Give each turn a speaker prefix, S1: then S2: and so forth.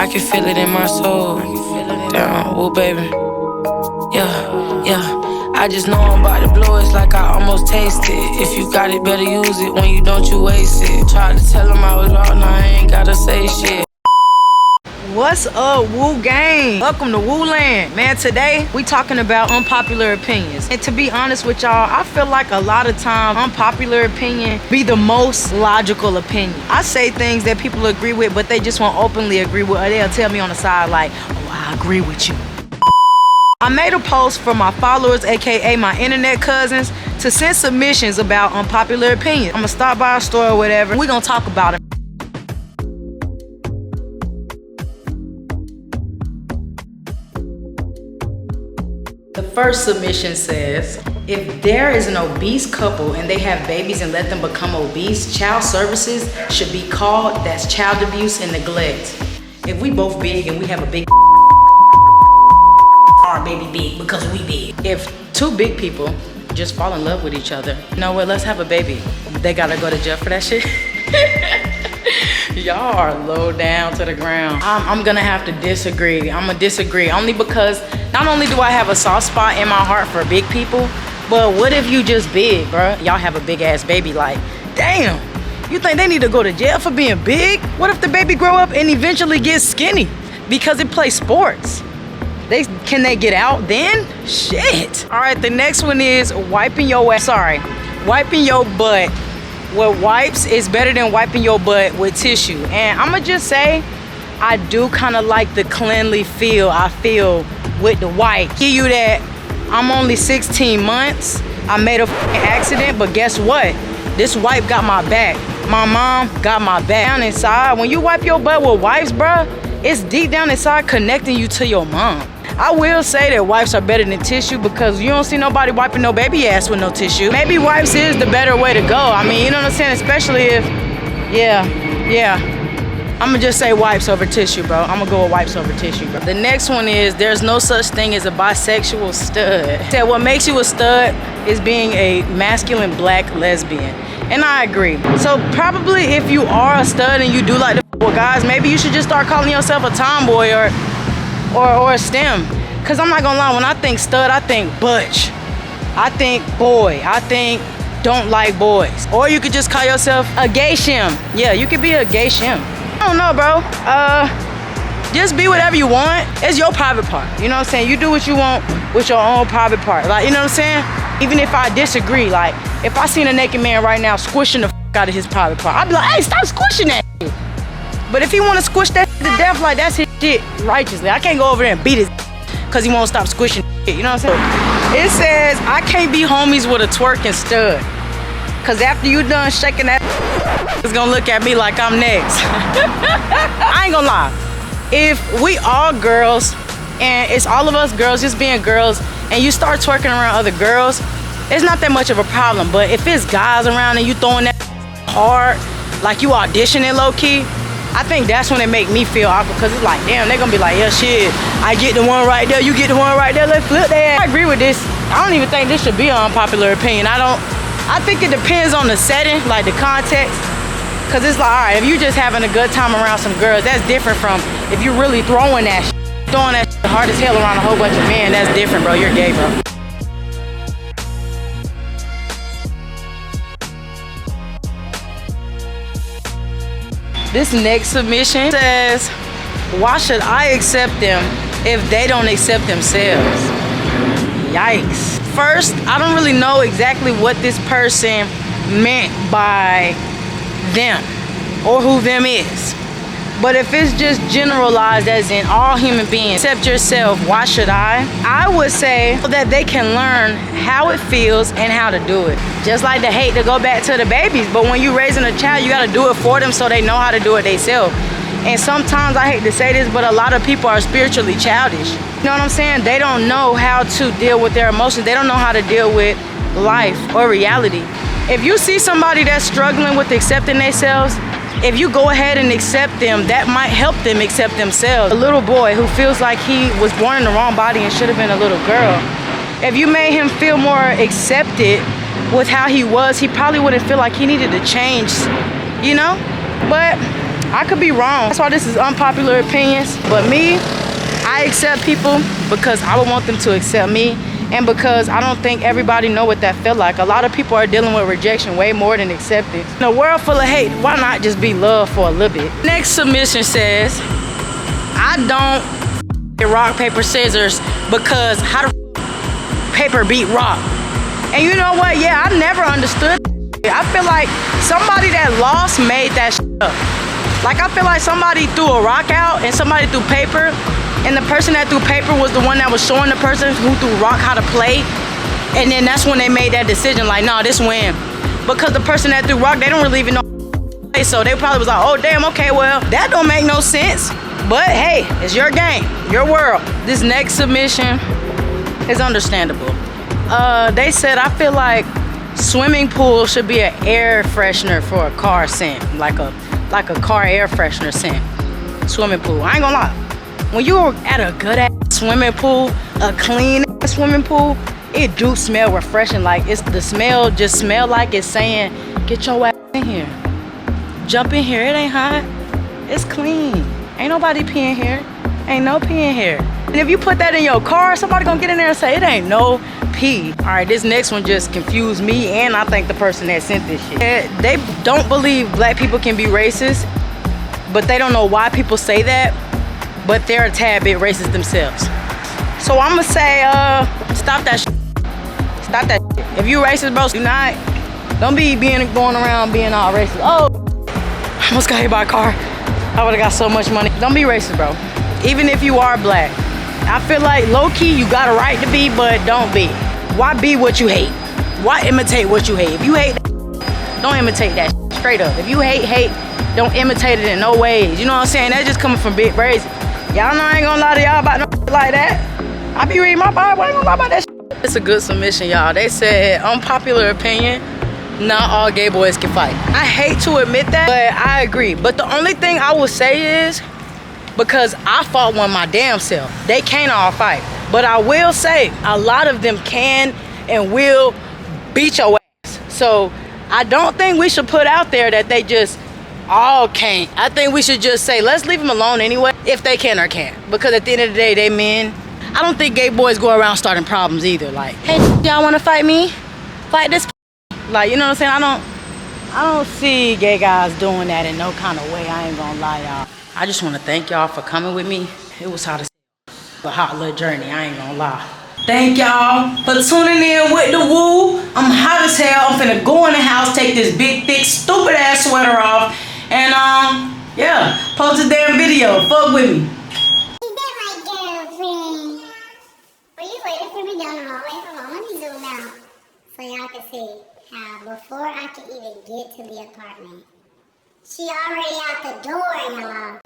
S1: I can feel it in my soul. Damn, oh baby. Yeah. I just know I'm about to blow, it's like I almost taste it. If you got it, better use it. When you don't, you waste it. Tried to tell him I was wrong, now I ain't gotta say shit.
S2: What's up, Woo Gang? Welcome to Woo Land. Man, today we talking about unpopular opinions. And to be honest with y'all, I feel like a lot of time unpopular opinion be the most logical opinion. I say things that people agree with, but they just won't openly agree with, or they'll tell me on the side like, oh, I agree with you. I made a post for my followers, aka my internet cousins, to send submissions about unpopular opinions. I'm gonna stop by a store or whatever. We're gonna talk about it. The first submission says, if there is an obese couple and they have babies and let them become obese, child services should be called. That's child abuse and neglect. If we both big and we have a big our baby big because we big. If two big people just fall in love with each other, you know what, let's have a baby. They gotta go to jail for that shit. Y'all are low down to the ground. I'm gonna have to disagree. I'm gonna disagree only because not only do I have a soft spot in my heart for big people, but what if you just big, bruh? Y'all have a big ass baby, like, damn, you think they need to go to jail for being big? What if the baby grow up and eventually get skinny because it plays sports? Can they get out then? Shit. All right, the next one is wiping your butt with wipes is better than wiping your butt with tissue. And I'ma just say, I do kind of like the cleanly feel I feel with the wipe. Give you that, I'm only 16 months. I made a accident, but guess what? This wipe got my back. My mom got my back. Down inside, when you wipe your butt with wipes, bruh, it's deep down inside connecting you to your mom. I will say that wipes are better than tissue because you don't see nobody wiping no baby ass with no tissue. Maybe wipes is the better way to go. I mean, you know what I'm saying? Especially if, yeah. I'ma just say wipes over tissue, bro. I'ma go with wipes over tissue, bro. The next one is there's no such thing as a bisexual stud. That what makes you a stud is being a masculine black lesbian. And I agree. So probably if you are a stud and you do like to f with guys, maybe you should just start calling yourself a tomboy or a STEM. Cause I'm not gonna lie, when I think stud, I think butch. I think boy. I think don't like boys. Or you could just call yourself a gay shim. Yeah, you could be a gay shim. I don't know, bro. Just be whatever you want. It's your private part. You know what I'm saying? You do what you want with your own private part. Like, you know what I'm saying? Even if I disagree, like, if I seen a naked man right now squishing the f out of his private part, I'd be like, hey, stop squishing that shit. But if he want to squish that to death, like, that's his shit righteously. I can't go over there and beat his because he won't stop squishing shit. You know what I'm saying? It says, I can't be homies with a twerking stud. Because after you done shaking that, it's going to look at me like I'm next. I ain't going to lie. If we all girls, and it's all of us girls just being girls, and you start twerking around other girls, it's not that much of a problem. But if it's guys around and you throwing that hard, like you auditioning low-key, I think that's when it make me feel awkward, because it's like, damn, they're gonna be like, yeah, shit, I get the one right there, you get the one right there, let's flip that. I agree with this. I don't even think this should be an unpopular opinion. I think it depends on the setting, like the context, because it's like, all right, if you just having a good time around some girls, that's different from if you're really throwing that shit, hard as hell around a whole bunch of men, that's different, bro, you're gay, bro. This next submission says, why should I accept them if they don't accept themselves? Yikes. First, I don't really know exactly what this person meant by them or who them is. But if it's just generalized as in all human beings, accept yourself, why should I? I would say that they can learn how it feels and how to do it. Just like the hate to go back to the babies, but when you're raising a child, you gotta do it for them so they know how to do it themselves. And sometimes, I hate to say this, but a lot of people are spiritually childish. You know what I'm saying? They don't know how to deal with their emotions. They don't know how to deal with life or reality. If you see somebody that's struggling with accepting themselves, if you go ahead and accept them, that might help them accept themselves. A little boy who feels like he was born in the wrong body and should have been a little girl, if you made him feel more accepted with how he was, he probably wouldn't feel like he needed to change, you know? But I could be wrong. That's why this is unpopular opinions. But me, I accept people because I would want them to accept me, and because I don't think everybody know what that felt like. A lot of people are dealing with rejection way more than acceptance. In a world full of hate, why not just be loved for a little bit? Next submission says, I don't rock, paper, scissors because how the paper beat rock. And you know what? Yeah, I never understood. I feel like somebody that lost made that up. Like, I feel like somebody threw a rock out and somebody threw paper, and the person that threw paper was the one that was showing the person who threw rock how to play. And then that's when they made that decision, like, nah, this win. Because the person that threw rock, they don't really even know. So they probably was like, oh, damn, okay, well, that don't make no sense. But hey, it's your game, your world. This next submission is understandable. They said, I feel like swimming pool should be an air freshener for a car scent, like a car air freshener scent. Swimming pool. I ain't gonna lie. When you're at a good ass swimming pool, a clean ass swimming pool, it do smell refreshing. Like, it's the smell just smell like it's saying, get your ass in here. Jump in here. It ain't hot. It's clean. Ain't nobody peeing here. Ain't no peeing here. And if you put that in your car, somebody gonna get in there and say, it ain't no pee. All right, this next one just confused me, and I think the person that sent this shit. They don't believe black people can be racist, but they don't know why people say that, but they're a tad bit racist themselves. So I'm gonna say, stop that shit. Stop that shit. If you racist, bro, don't be going around being all racist. Oh, I almost got hit by a car. I would've got so much money. Don't be racist, bro. Even if you are black. I feel like low-key you got a right to be, but don't be. Why be what you hate? Why imitate what you hate? If you hate that, don't imitate that shit. Straight up. If you hate, don't imitate it in no ways. You know what I'm saying? That's just coming from big brazen. Y'all know I ain't gonna lie to y'all about no shit like that. I be reading my Bible, I ain't gonna lie about that shit. It's a good submission, y'all. They said, unpopular opinion, not all gay boys can fight. I hate to admit that, but I agree. But the only thing I will say is, because I fought one my damn self, they can't all fight. But I will say, a lot of them can and will beat your ass. So I don't think we should put out there that they just all can't. I think we should just say, let's leave them alone anyway, if they can or can't. Because at the end of the day, they men. I don't think gay boys go around starting problems either. Like, hey, y'all wanna fight me? Fight this. Like, you know what I'm saying? I don't see gay guys doing that in no kind of way. I ain't gonna lie, y'all. I just want to thank y'all for coming with me. It was hot as a hot little journey, I ain't gonna lie. Thank y'all for tuning in with the woo. I'm hot as hell. I'm finna go in the house, take this big, thick, stupid ass sweater off, and yeah, post a damn video. Fuck with me.
S3: Is that my girlfriend? Were you waiting for me down the hallway? Hold on, let me zoom out so y'all can see how before I can even get to the apartment, she already out the door, y'all.